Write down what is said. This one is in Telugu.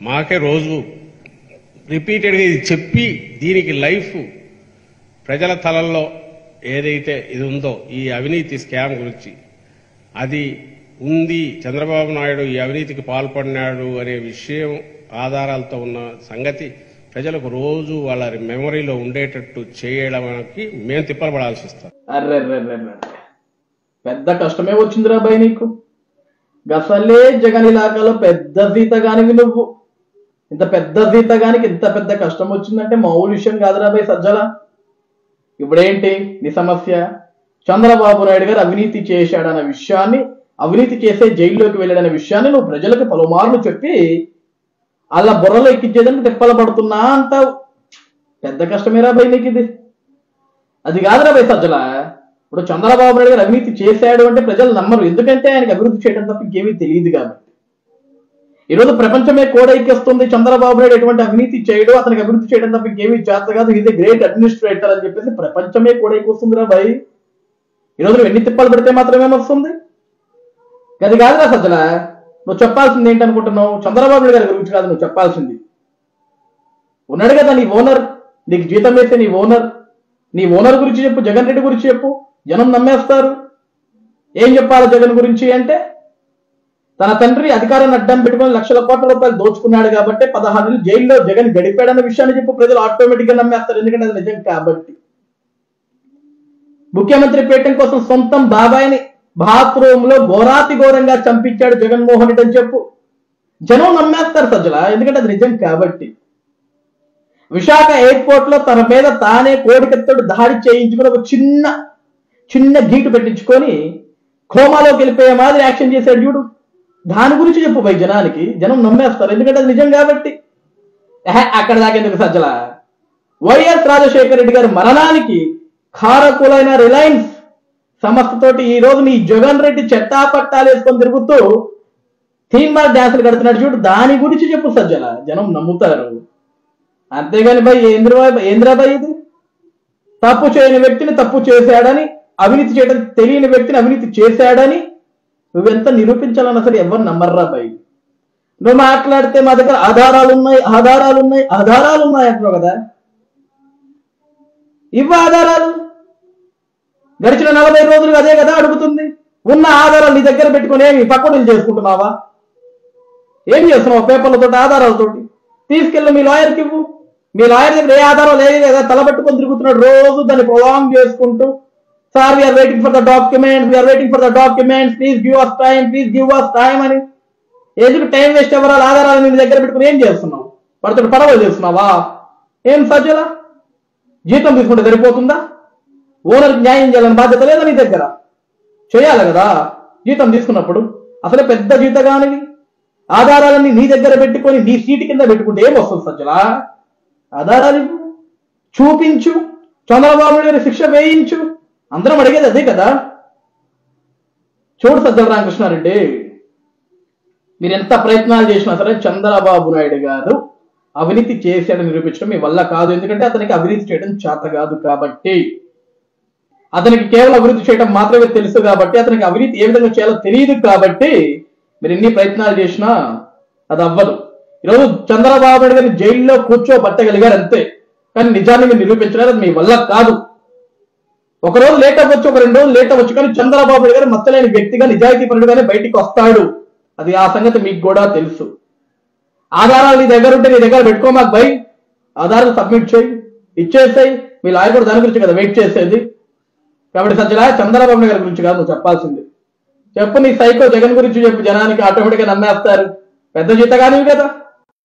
మాకే రోజు రిపీటెడ్గా ఇది చెప్పి దీనికి లైఫ్ ప్రజల తలల్లో ఏదైతే ఇది ఉందో ఈ అవినీతి స్కామ్ గురించి అది ఉంది, చంద్రబాబు నాయుడు ఈ అవినీతికి పాల్పడినాడు అనే విషయం ఆధారాలతో ఉన్న సంగతి ప్రజలకు రోజు వాళ్ళ మెమరీలో ఉండేటట్టు చేయడానికి మేము తిప్పలు పడాల్సి వస్తాం. పెద్ద కష్టమే వచ్చిందిరా బాయ్ నీకు. గసలే జగన్ ఇలాకాలో పెద్ద జీతగానికి నువ్వు. ఇంత పెద్ద జీతగానికి ఇంత పెద్ద కష్టం వచ్చిందంటే మామూలు విషయం కాదురా బాయ్ సజ్జల. ఇప్పుడేంటి నీ సమస్య? చంద్రబాబు నాయుడు గారు అవినీతి చేశాడన్న విషయాన్ని, అవినీతి చేసే జైల్లోకి వెళ్ళాడనే విషయాన్ని నువ్వు ప్రజలకు పలుమార్లు చెప్పి అలా బుర్రలో ఎక్కించేదానికి తిప్పలు పడుతున్నా అంటావు. పెద్ద కష్టమేరా బాయ్ నీకు ఇది. అది కాదురా బాయ్ సజ్జల. ఇప్పుడు చంద్రబాబు నాయుడు గారు అవినీతి చేశాడు అంటే ప్రజలు నమ్మరు, ఎందుకంటే ఆయనకి అభివృద్ధి చేయడం తప్ప ఇంకేమీ తెలియదు కాబట్టి. ఈరోజు ప్రపంచమే కోడైకేస్తుంది చంద్రబాబు నాయుడు ఎటువంటి అవినీతి చేయడు, అతనికి అభివృద్ధి చేయడం తప్ప ఇంకేమీ చేత కాదు, ఇది గ్రేట్ అడ్మినిస్ట్రేటర్ అని చెప్పేసి ప్రపంచమే కోడైకొస్తుందిరా బాయ్. ఈరోజు నువ్వు ఎన్ని తిప్పాలు పెడితే మాత్రమే వస్తుంది. అది కాదురా సజ్జల. నువ్వు చెప్పాల్సింది ఏంటనుకుంటున్నావు? చంద్రబాబు నాయుడు గారి గురించి కాదు నువ్వు చెప్పాల్సింది. ఉన్నాడు కదా నీ ఓనర్, నీకు జీతం వేస్తే నీ ఓనర్, నీ ఓనర్ గురించి చెప్పు, జగన్ రెడ్డి గురించి చెప్పు, జనం నమ్మేస్తారు. ఏం చెప్పాలి జగన్ గురించి అంటే, తన తండ్రి అధికారాన్ని అడ్డం పెట్టుకుని లక్షల కోట్ల రూపాయలు దోచుకున్నాడు కాబట్టి 16 నెలలు జైల్లో జగన్ గడిపాడన్న విషయాన్ని చెప్పు, ప్రజలు ఆటోమేటిక్ గా నమ్మేస్తారు, ఎందుకంటే అది నిజం కాబట్టి. ముఖ్యమంత్రి పీఠం కోసం సొంతం బాబాయిని బాత్రూమ్ లో ఘోరాతి ఘోరంగా చంపించాడు జగన్మోహన్ రెడ్డి అని చెప్పు, జనం నమ్మేస్తారు సజ్జల, ఎందుకంటే అది నిజం కాబట్టి. విశాఖ ఎయిర్పోర్ట్ లో తన మీద తానే కోడికత్తోడు దాడి చేయించుకుని ఒక చిన్న గీటు పెట్టించుకొని కోమాలోకి వెళ్ళిపోయే మాదిరి యాక్షన్ చేశాడు చూడు, దాని గురించి చెప్పు భయ్ జనానికి, జనం నమ్మేస్తారు, ఎందుకంటే అది నిజం కాబట్టి. అక్కడ దాకేందుకు సజ్జల? వైఎస్ రాజశేఖర రెడ్డి గారి మరణానికి కారకులైన రిలయన్స్ సంస్థతోటి ఈ రోజు నీ జగన్ రెడ్డి చెట్టా పట్టాలు వేసుకొని తిరుగుతూ థీమ్ పార్క్ డ్యాన్సులు కడుతున్నాడు చూడు, దాని గురించి చెప్పు సజ్జల, జనం నమ్ముతారు. అంతేగాని భయ్ ఏంద్రాబాయ్ ఇది? తప్పు చేయని వ్యక్తిని తప్పు చేశాడని, అవినీతి చేయడం తెలియని వ్యక్తిని అవినీతి చేశాడని నువ్వెంత నిరూపించాలన్నా సరే ఎవరు నమ్మర్రా భయ్. నువ్వు మాట్లాడితే మా దగ్గర ఆధారాలు ఉన్నాయి అంటున్నావు కదా, ఇవ్వ ఆధారాలు. గడిచిన 40 రోజులు అదే కదా అడుగుతుంది. ఉన్న ఆధారాలు నీ దగ్గర పెట్టుకుని ఏమి పక్కడలు చేసుకుంటున్నావా? ఏం చేస్తున్నావు? పేపర్లతో ఆధారాలతోటి తీసుకెళ్ళి మీ లాయర్కి ఇవ్వు. మీ లాయర్ దగ్గర ఏ ఆధారం లేదు కదా, తలబట్టుకొని తిరుగుతున్నాడు రోజు, దాన్ని ప్రొలాంగ్ చేసుకుంటూ, sir we are waiting for the documents, please give us time అని ఎందుకు టైం వేస్ట్ ఎవరాలు ఆధారాలు నీ దగ్గర పెట్టుకుని ఏం చేస్తున్నావు? పడుతున్న పడవలు చేస్తున్నావా? ఏం సజ్జల, జీతం తీసుకుంటే సరిపోతుందా? ఓనర్కి న్యాయం చేయాలని బాధ్యత లేదా నీ దగ్గర? చేయాలి కదా జీతం తీసుకున్నప్పుడు. అసలే పెద్ద జీతగానివి, ఆధారాలన్నీ నీ దగ్గర పెట్టుకొని నీ సీటు కింద పెట్టుకుంటే ఏం వస్తుంది సజ్జల? ఆధారాలు చూపించు, చంద్రబాబు నాయుడు శిక్ష వేయించు, అందరం అడిగేది అదే కదా. చూడు సజ్జల రామకృష్ణారెడ్డి, మీరు ఎంత ప్రయత్నాలు చేసినా సరే చంద్రబాబు నాయుడు గారు అవినీతి చేశాడని నిరూపించడం మీ వల్ల కాదు, ఎందుకంటే అతనికి అవినీతి చేయడం చేత కాదు కాబట్టి. అతనికి కేవలం అభివృద్ధి చేయడం మాత్రమే తెలుసు కాబట్టి, అతనికి అవినీతి ఏ విధంగా చేయాలో తెలియదు కాబట్టి మీరు ఎన్ని ప్రయత్నాలు చేసినా అది అవ్వదు. ఈరోజు చంద్రబాబు నాయుడు గారిని జైల్లో కూర్చోబట్టగలిగారు అంతే, కానీ నిజాన్ని మీరు నిరూపించలేదు, అది మీ వల్ల కాదు. ఒక రోజు లేట్ అవ్వచ్చు, ఒక 2 రోజులు లేట్ అవ్వచ్చు, కానీ చంద్రబాబు నాయుడు గారు మచ్చలేని వ్యక్తిగా, నిజాయితీ పరుడుగానే బయటికి వస్తాడు. అది ఆ సంగతి మీకు కూడా తెలుసు. ఆధారాలు నీ దగ్గర ఉంటే నీ దగ్గర పెట్టుకో, మాకు భయ్ ఆధారాలు సబ్మిట్ చేయి, ఇచ్చేసాయి. మీ లాయర్ కూడా దాని గురించి కదా వెయిట్ చేసేది. కాబట్టి సజ్జల, చంద్రబాబు నాయుడు గారి గురించి కాదు నువ్వు చెప్పాల్సింది. చెప్పు, నీ సైకో జగన్ గురించి చెప్పు, జనానికి ఆటోమేటిక్గా నమ్మేస్తారు. పెద్ద జీతగానివి కదా.